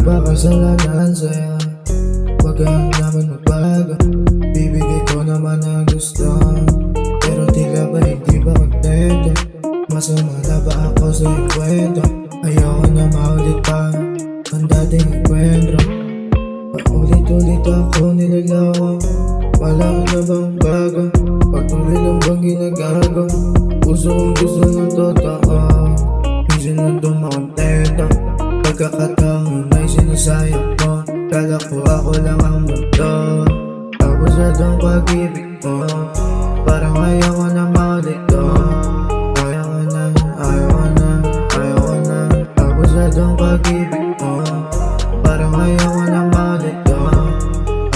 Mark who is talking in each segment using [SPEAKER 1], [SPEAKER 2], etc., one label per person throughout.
[SPEAKER 1] ba kasalanan sa'yo? Wag ka naman magbago. Bibigay ko naman ang gusto, pero tila ba hindi ba kontento? Masama na ba ako sa iyong kwento? Ayoko na maulit pa ang dating enkwentro. Paulit-ulit ako niloloko, wala na bang bago? Patuloy lang bang ginagago? Puso kong gusto ng totoo, minsan lang dumakontento. Pagkakataon ay sinasayang ko, kala ko ako lang ang mundo. Tapos atong pag-ibig mo, parang ayaw ko na maulit to. Ayaw ko na, ayaw ko na, ayaw ko na. Tapos atong pag-ibig mo, parang ayaw ko na maulit to.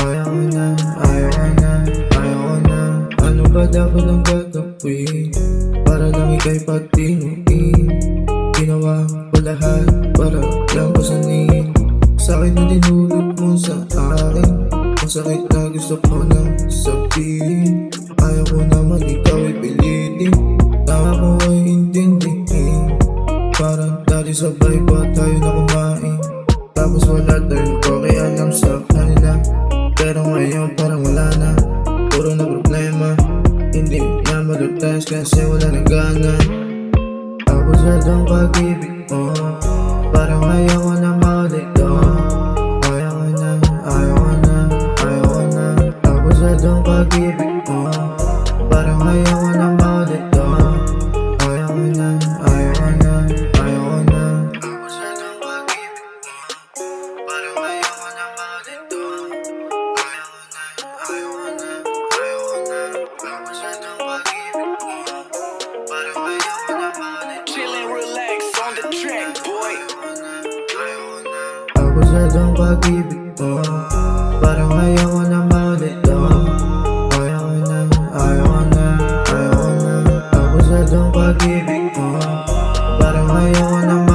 [SPEAKER 1] Ayaw ko na, ayaw ko na, ayaw ko na. Ano ba dapat ang gagawin para lang ika'y pagtinuin? Ginawa ko lahat para lang pasanin sa'kin na dinulot mo sa akin. Ang sakit na gusto ko nang sabihin. Ayaw ko naman ikaw ipilitin, tama ko ay intindihin. Parang dati sabay pa tayo na kumain, tapos wala tayong pakialam sa kanila. Pero ngayon parang wala na, puro na problema. Hindi na malutas kasi wala nang gana. Tapos atong pag-ibig mo, parang ayaw ko na maulit to. Ayaw ko na, ayaw ko na, ayaw ko na. Tapos atong pag-ibig mo, parang ayaw ko na maulit to. Ayaw ko na, ayaw ko na, ayaw ko na. Tapos atong pag-ibig mo, parang ayaw ko na maulit to. Ayaw ko na, ayaw ko na, ayaw ko na. Tapos atong pag-ibig mo, parang ayaw ko na maulit to.
[SPEAKER 2] Chill and relax on the track, boy.
[SPEAKER 1] Tapos atong pag-ibig mo, parang ayaw ko na maulit to. Ayaw ko na, ayaw ko na, ayaw ko na. Tapos atong pag-ibig mo, parang ayaw ko na maulit to.